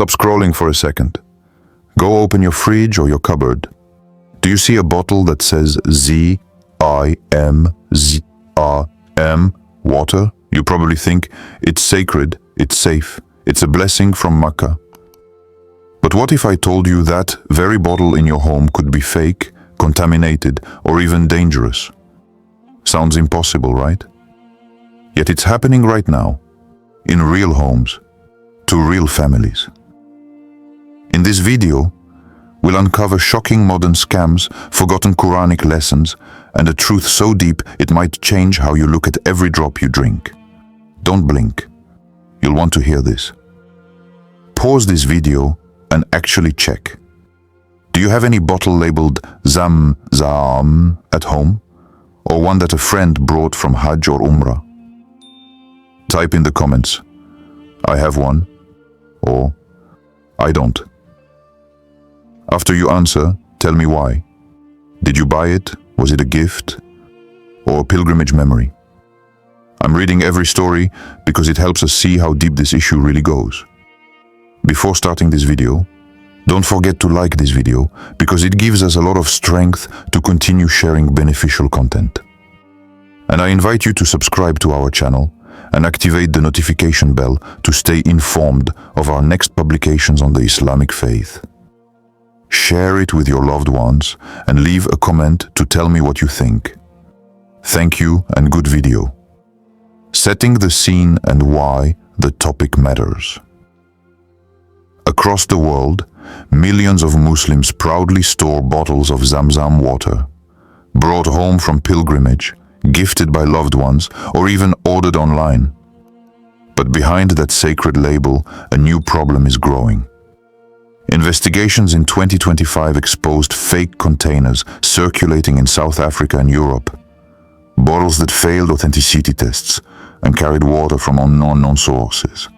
Stop scrolling for a second. Go open your fridge or your cupboard. Do you see a bottle that says Z-I-M-Z-R-M, water? You probably think it's sacred, it's safe, it's a blessing from Makkah. But what if I told you that very bottle in your home could be fake, contaminated, or even dangerous? Sounds impossible, right? Yet it's happening right now, in real homes, to real families. In this video, we'll uncover shocking modern scams, forgotten Quranic lessons, and a truth so deep it might change how you look at every drop you drink. Don't blink. You'll want to hear this. Pause this video and actually check. Do you have any bottle labeled Zamzam at home? Or one that a friend brought from Hajj or Umrah? Type in the comments, I have one, or I don't. After you answer, tell me why. Did you buy it? Was it a gift? Or a pilgrimage memory? I'm reading every story because it helps us see how deep this issue really goes. Before starting this video, don't forget to like this video because it gives us a lot of strength to continue sharing beneficial content. And I invite you to subscribe to our channel and activate the notification bell to stay informed of our next publications on the Islamic faith. Share it with your loved ones and leave a comment to tell me what you think. Thank you and good video. Setting the scene and why the topic matters. Across the world, millions of Muslims proudly store bottles of Zamzam water, brought home from pilgrimage, gifted by loved ones, or even ordered online. But behind that sacred label, a new problem is growing. Investigations in 2025 exposed fake containers circulating in South Africa and Europe. Bottles that failed authenticity tests and carried water from unknown sources.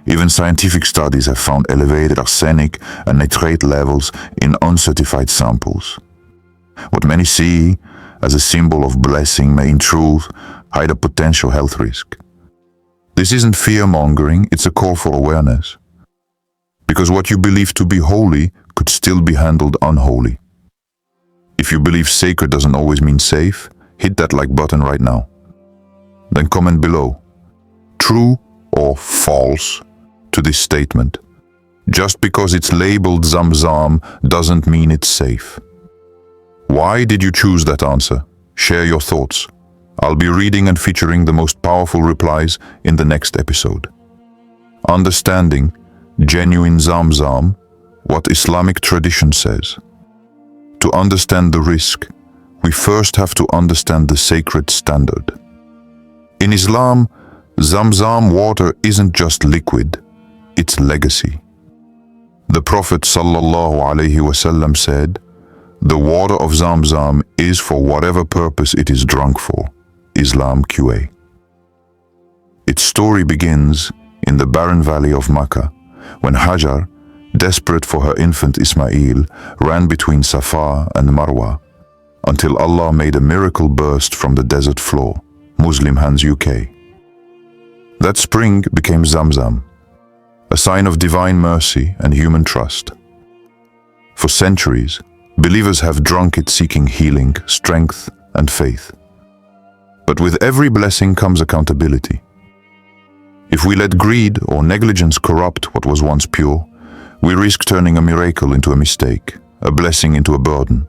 Even scientific studies have found elevated arsenic and nitrate levels in uncertified samples. What many see as a symbol of blessing may in truth hide a potential health risk. This isn't fear-mongering, it's a call for awareness. Because what you believe to be holy could still be handled unholy. If you believe sacred doesn't always mean safe, hit that like button right now. Then comment below, true or false, to this statement. Just because it's labeled Zamzam doesn't mean it's safe. Why did you choose that answer? Share your thoughts. I'll be reading and featuring the most powerful replies in the next episode. Understanding genuine Zamzam, what Islamic tradition says. To understand the risk, we first have to understand the sacred standard. In Islam, Zamzam water isn't just liquid, it's legacy. The Prophet ﷺ said, "The water of Zamzam is for whatever purpose it is drunk for." Islam QA. Its story begins in the barren valley of Makkah, when Hajar, desperate for her infant Ismail, ran between Safa and Marwa, until Allah made a miracle burst from the desert floor. Muslim Hands UK. That spring became Zamzam, a sign of divine mercy and human trust. For centuries, believers have drunk it seeking healing, strength, and faith. But with every blessing comes accountability. If we let greed or negligence corrupt what was once pure, we risk turning a miracle into a mistake, a blessing into a burden.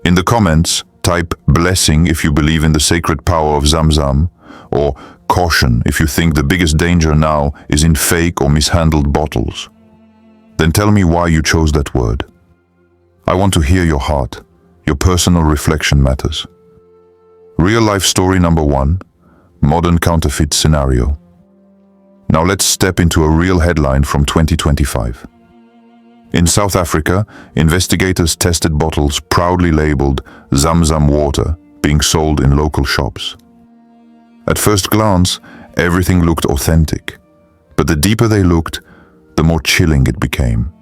In the comments, type blessing if you believe in the sacred power of Zamzam, or caution if you think the biggest danger now is in fake or mishandled bottles. Then tell me why you chose that word. I want to hear your heart. Your personal reflection matters. Real life story number 1, modern counterfeit scenario. Now let's step into a real headline from 2025. In South Africa, investigators tested bottles proudly labeled Zamzam water being sold in local shops. At first glance, everything looked authentic, but the deeper they looked, the more chilling it became.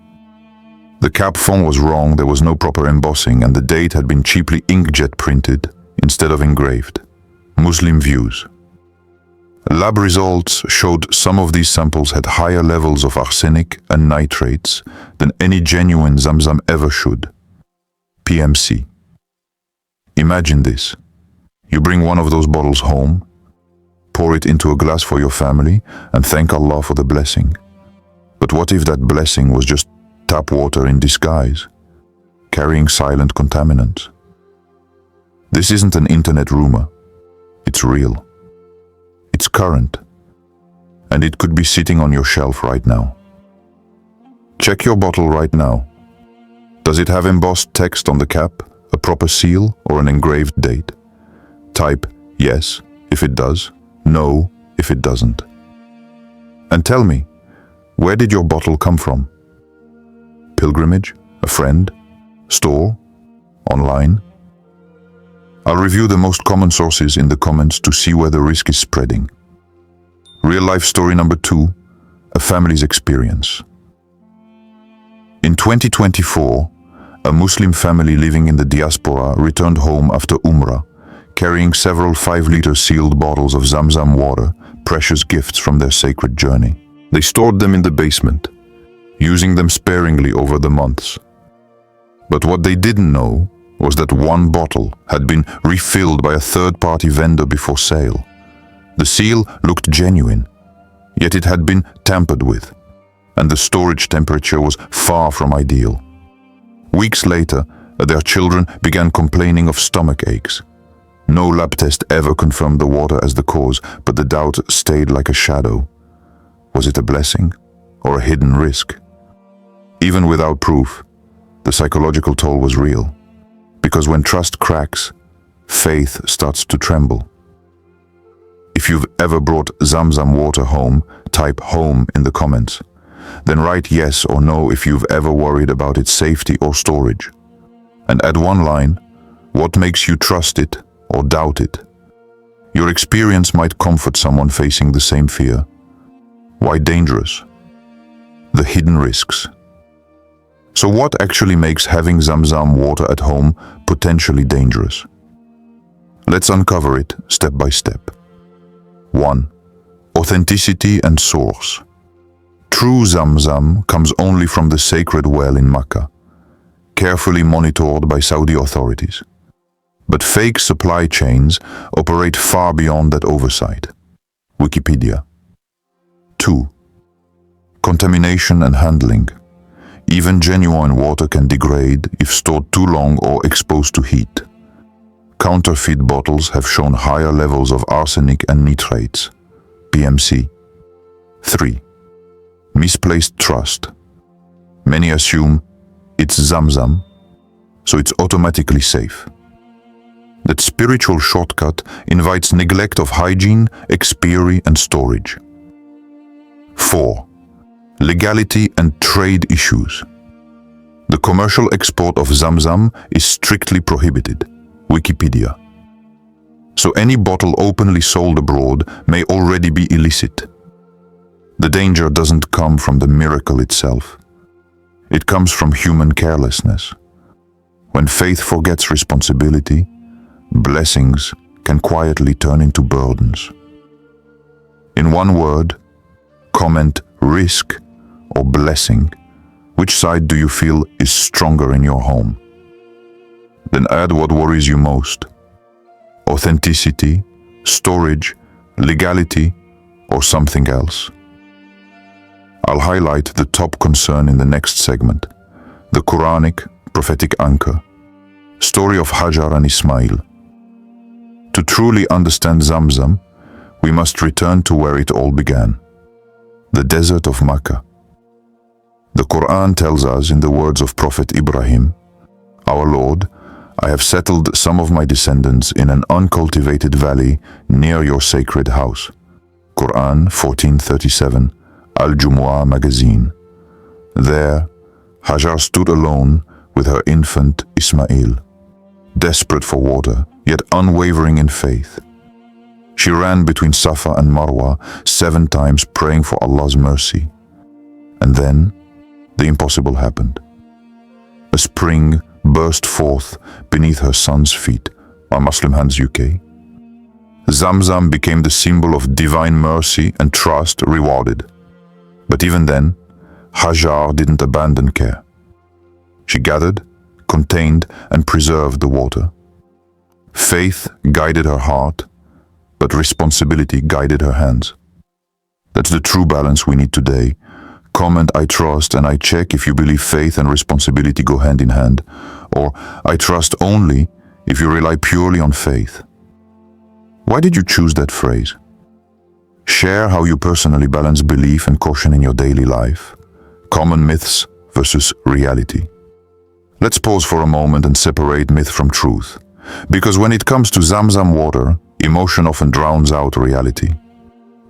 The cap font was wrong, there was no proper embossing, and the date had been cheaply inkjet printed instead of engraved. Muslim views. Lab results showed some of these samples had higher levels of arsenic and nitrates than any genuine Zamzam ever should. PMC. Imagine this. You bring one of those bottles home, pour it into a glass for your family, and thank Allah for the blessing. But what if that blessing was just tap water in disguise, carrying silent contaminants? This isn't an internet rumor. It's real. It's current. And it could be sitting on your shelf right now. Check your bottle right now. Does it have embossed text on the cap, a proper seal, or an engraved date? Type yes if it does, no if it doesn't. And tell me, where did your bottle come from? Pilgrimage? A friend? Store? Online? I'll review the most common sources in the comments to see where the risk is spreading. Real life story number 2, a family's experience. In 2024, a Muslim family living in the diaspora returned home after Umrah, carrying several 5-liter sealed bottles of Zamzam water, precious gifts from their sacred journey. They stored them in the basement, using them sparingly over the months. But what they didn't know was that one bottle had been refilled by a third-party vendor before sale. The seal looked genuine, yet it had been tampered with, and the storage temperature was far from ideal. Weeks later, their children began complaining of stomach aches. No lab test ever confirmed the water as the cause, but the doubt stayed like a shadow. Was it a blessing or a hidden risk? Even without proof, the psychological toll was real. Because when trust cracks, faith starts to tremble. If you've ever brought Zamzam water home, type home in the comments. Then write yes or no if you've ever worried about its safety or storage. And add one line, what makes you trust it or doubt it? Your experience might comfort someone facing the same fear. Why dangerous? The hidden risks. So what actually makes having Zamzam water at home potentially dangerous? Let's uncover it step by step. 1. Authenticity and source. True Zamzam comes only from the sacred well in Mecca, carefully monitored by Saudi authorities. But fake supply chains operate far beyond that oversight. Wikipedia. 2. Contamination and handling. Even genuine water can degrade if stored too long or exposed to heat. Counterfeit bottles have shown higher levels of arsenic and nitrates. PMC. 3. Misplaced trust. Many assume it's Zamzam, so it's automatically safe. That spiritual shortcut invites neglect of hygiene, expiry, and storage. 4. Legality and trade issues. The commercial export of Zamzam is strictly prohibited. Wikipedia. So any bottle openly sold abroad may already be illicit. The danger doesn't come from the miracle itself. It comes from human carelessness. When faith forgets responsibility, blessings can quietly turn into burdens. In one word, comment risk or blessing. Which side do you feel is stronger in your home? Then add what worries you most. Authenticity, storage, legality, or something else. I'll highlight the top concern in the next segment. The Quranic prophetic anchor. Story of Hajar and Ismail. To truly understand Zamzam, we must return to where it all began. The desert of Mecca. The Quran tells us in the words of Prophet Ibrahim, Our Lord, I have settled some of my descendants in an uncultivated valley near your sacred house. Quran 14:37, Al-Jumu'ah magazine. There, Hajar stood alone with her infant Ismail, desperate for water, yet unwavering in faith. She ran between Safa and Marwa 7 times praying for Allah's mercy. And then, the impossible happened. A spring burst forth beneath her son's feet. Our Muslim Hands UK. Zamzam became the symbol of divine mercy and trust rewarded. But even then, Hajar didn't abandon care. She gathered, contained, and preserved the water. Faith guided her heart, but responsibility guided her hands. That's the true balance we need today. Comment "I trust" and "I check" if you believe faith and responsibility go hand in hand, or "I trust" only if you rely purely on faith. Why did you choose that phrase? Share how you personally balance belief and caution in your daily life. Common myths versus reality. Let's pause for a moment and separate myth from truth. Because when it comes to Zamzam water, emotion often drowns out reality.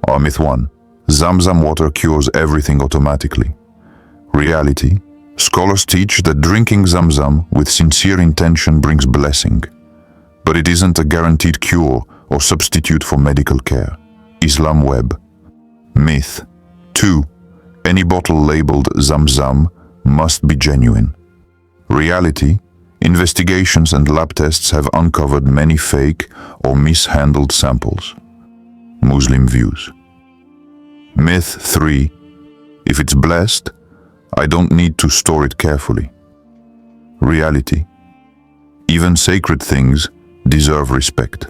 Our myth 1. Zamzam water cures everything automatically. Reality. Scholars teach that drinking Zamzam with sincere intention brings blessing. But it isn't a guaranteed cure or substitute for medical care. Islam Web. Myth 2. Any bottle labeled Zamzam must be genuine. Reality. Investigations and lab tests have uncovered many fake or mishandled samples. Muslim views. Myth 3. If it's blessed, I don't need to store it carefully. Reality. Even sacred things deserve respect.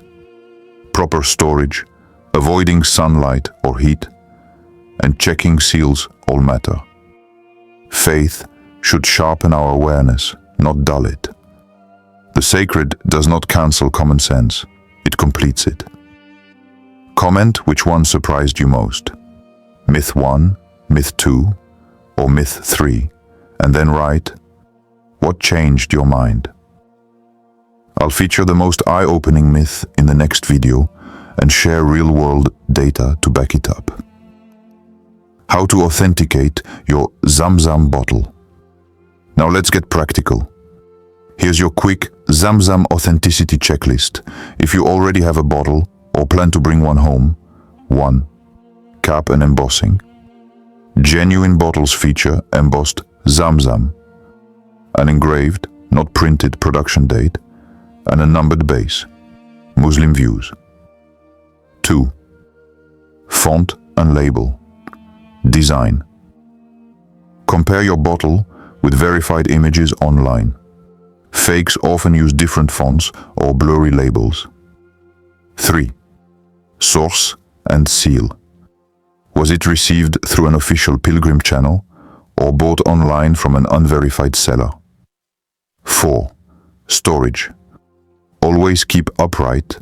Proper storage, avoiding sunlight or heat, and checking seals all matter. Faith should sharpen our awareness, not dull it. The sacred does not cancel common sense, it completes it. Comment which one surprised you most. Myth 1, Myth 2, or Myth 3, and then write, what changed your mind? I'll feature the most eye-opening myth in the next video and share real-world data to back it up. How to authenticate your Zamzam bottle. Now let's get practical. Here's your quick Zamzam authenticity checklist if you already have a bottle or plan to bring one home. 1. Cap and embossing. Genuine bottles feature embossed Zamzam, an engraved, not printed production date, and a numbered base. Muslim views. 2. Font and label. Design. Compare your bottle with verified images online. Fakes often use different fonts or blurry labels. 3. Source and seal. Was it received through an official pilgrim channel or bought online from an unverified seller? 4. Storage. Always keep upright,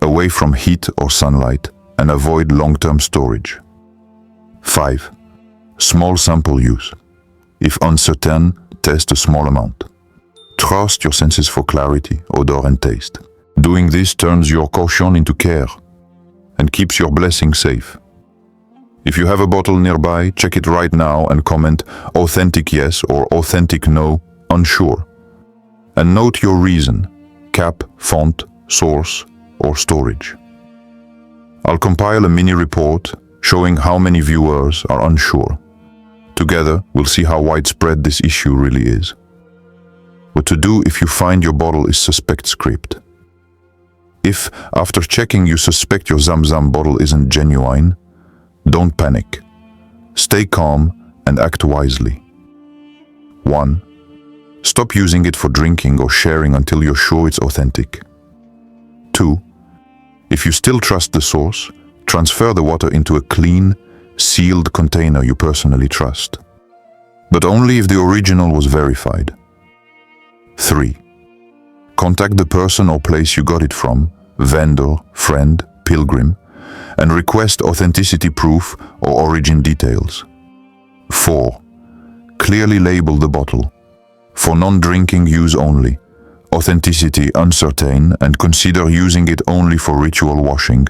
away from heat or sunlight, and avoid long-term storage. 5. Small sample use. If uncertain, test a small amount. Trust your senses for clarity, odor, and taste. Doing this turns your caution into care and keeps your blessing safe. If you have a bottle nearby, check it right now and comment "authentic yes" or "authentic no," unsure. And note your reason: cap, font, source, or storage. I'll compile a mini report showing how many viewers are unsure. Together, we'll see how widespread this issue really is. What to do if you find your bottle is suspect script. If, after checking, you suspect your Zamzam bottle isn't genuine, don't panic. Stay calm and act wisely. 1. Stop using it for drinking or sharing until you're sure it's authentic. 2. If you still trust the source, transfer the water into a clean, sealed container you personally trust. But only if the original was verified. 3. Contact the person or place you got it from, vendor, friend, pilgrim, and request authenticity proof or origin details. 4. Clearly label the bottle. For non-drinking use only. Authenticity uncertain, and consider using it only for ritual washing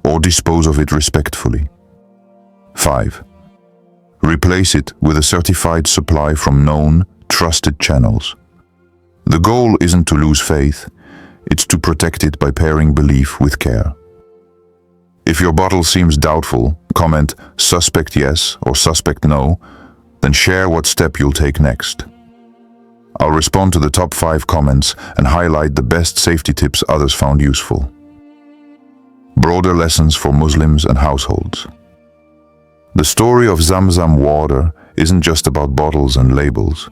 or dispose of it respectfully. 5. Replace it with a certified supply from known, trusted channels. The goal isn't to lose faith, it's to protect it by pairing belief with care. If your bottle seems doubtful, comment "suspect yes" or "suspect no", then share what step you'll take next. I'll respond to the top 5 comments and highlight the best safety tips others found useful. Broader lessons for Muslims and households. The story of Zamzam water isn't just about bottles and labels.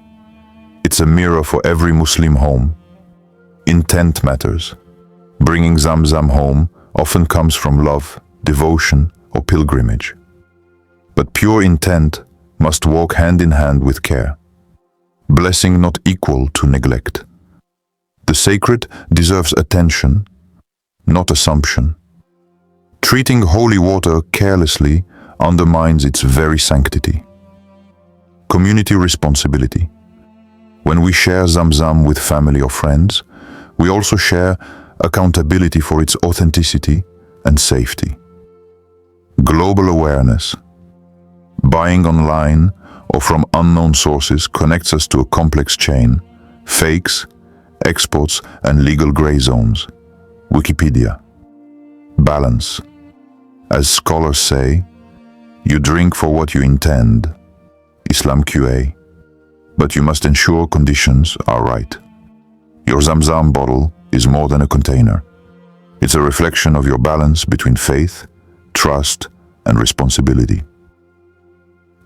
It's a mirror for every Muslim home. Intent matters. Bringing Zamzam home often comes from love, devotion, or pilgrimage. But pure intent must walk hand in hand with care. Blessing not equal to neglect. The sacred deserves attention, not assumption. Treating holy water carelessly undermines its very sanctity. Community responsibility. When we share Zamzam with family or friends, we also share accountability for its authenticity and safety. Global awareness. Buying online or from unknown sources connects us to a complex chain, fakes, exports, and legal gray zones. Wikipedia. Balance. As scholars say, you drink for what you intend, Islam QA, but you must ensure conditions are right. Your Zamzam bottle is more than a container. It's a reflection of your balance between faith, trust, and responsibility.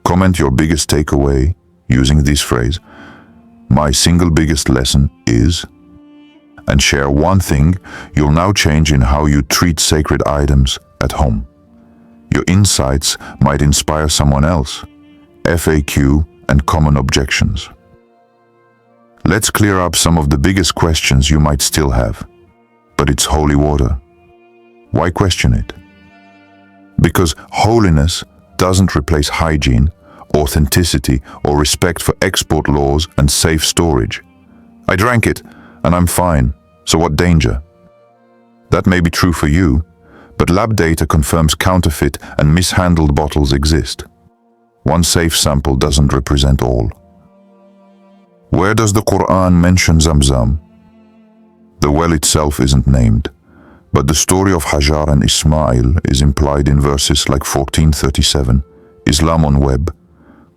Comment your biggest takeaway using this phrase, "My single biggest lesson is," and share one thing you'll now change in how you treat sacred items at home. Your insights might inspire someone else. FAQ and common objections. Let's clear up some of the biggest questions you might still have. But it's holy water. Why question it? Because holiness doesn't replace hygiene, authenticity, or respect for export laws and safe storage. I drank it, and I'm fine, so what danger? That may be true for you, but lab data confirms counterfeit and mishandled bottles exist. One safe sample doesn't represent all. Where does the Quran mention Zamzam? The well itself isn't named, but the story of Hajar and Ismail is implied in verses like 1437, Islam on web.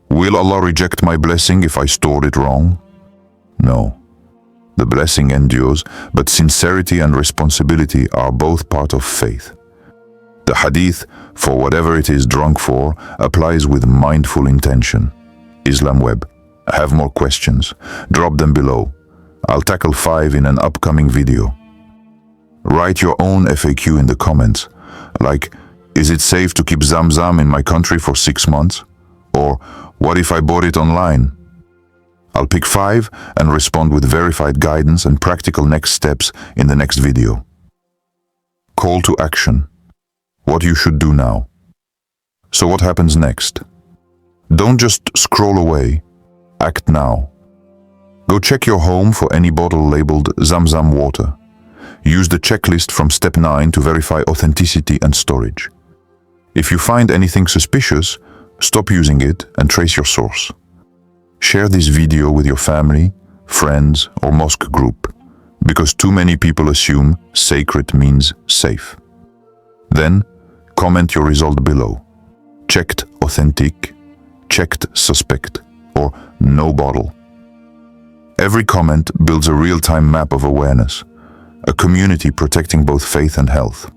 Will Allah reject my blessing if I stored it wrong? No. The blessing endures, but sincerity and responsibility are both part of faith. The Hadith, for whatever it is drunk for, applies with mindful intention. Islam Web. Have more questions? Drop them below. I'll tackle 5 in an upcoming video. Write your own FAQ in the comments, like, is it safe to keep Zamzam in my country for 6 months? Or, what if I bought it online? I'll pick 5 and respond with verified guidance and practical next steps in the next video. Call to action. What you should do now. So what happens next? Don't just scroll away. Act now. Go check your home for any bottle labeled Zamzam water. Use the checklist from step 9 to verify authenticity and storage. If you find anything suspicious, stop using it and trace your source. Share this video with your family, friends, or mosque group, because too many people assume sacred means safe. Then, comment your result below. Checked authentic, checked suspect, or no bottle. Every comment builds a real-time map of awareness, a community protecting both faith and health.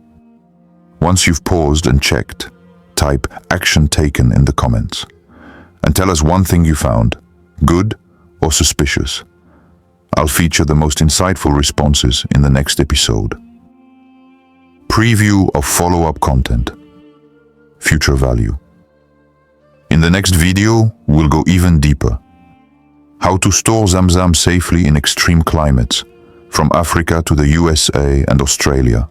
Once you've paused and checked, type action taken in the comments and tell us one thing you found, good or suspicious. I'll feature the most insightful responses in the next episode. Preview of follow-up content. Future value. In the next video, we'll go even deeper. How to store Zamzam safely in extreme climates, from Africa to the USA and Australia.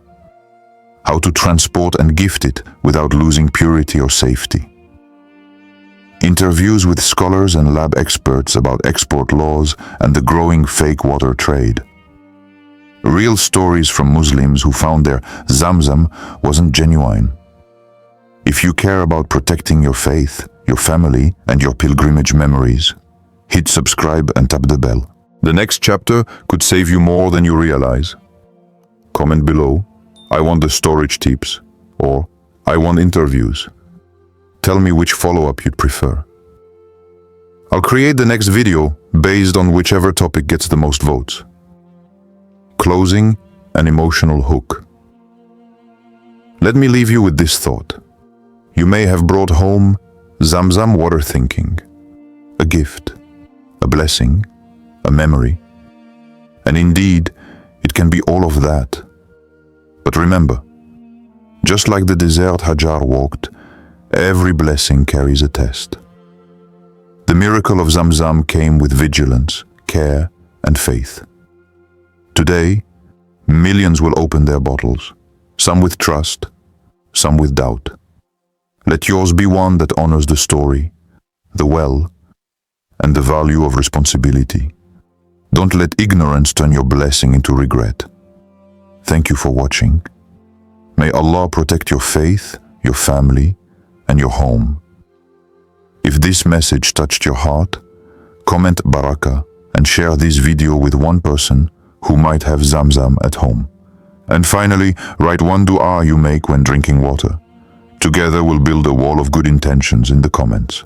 How to transport and gift it without losing purity or safety. Interviews with scholars and lab experts about export laws and the growing fake water trade. Real stories from Muslims who found their Zamzam wasn't genuine. If you care about protecting your faith, your family, and your pilgrimage memories, hit subscribe and tap the bell. The next chapter could save you more than you realize. Comment below, I want the storage tips, or I want interviews. Tell me which follow-up you'd prefer. I'll create the next video based on whichever topic gets the most votes. Closing, an emotional hook. Let me leave you with this thought. You may have brought home Zamzam water thinking, a gift, a blessing, a memory. And indeed, it can be all of that. But remember, just like the desert Hajar walked, every blessing carries a test. The miracle of Zamzam came with vigilance, care, and faith. Today, millions will open their bottles, some with trust, some with doubt. Let yours be one that honors the story, the well, and the value of responsibility. Don't let ignorance turn your blessing into regret. Thank you for watching. May Allah protect your faith, your family, and your home. If this message touched your heart, comment Barakah and share this video with one person who might have Zamzam at home. And finally, write one dua you make when drinking water. Together we'll build a wall of good intentions in the comments.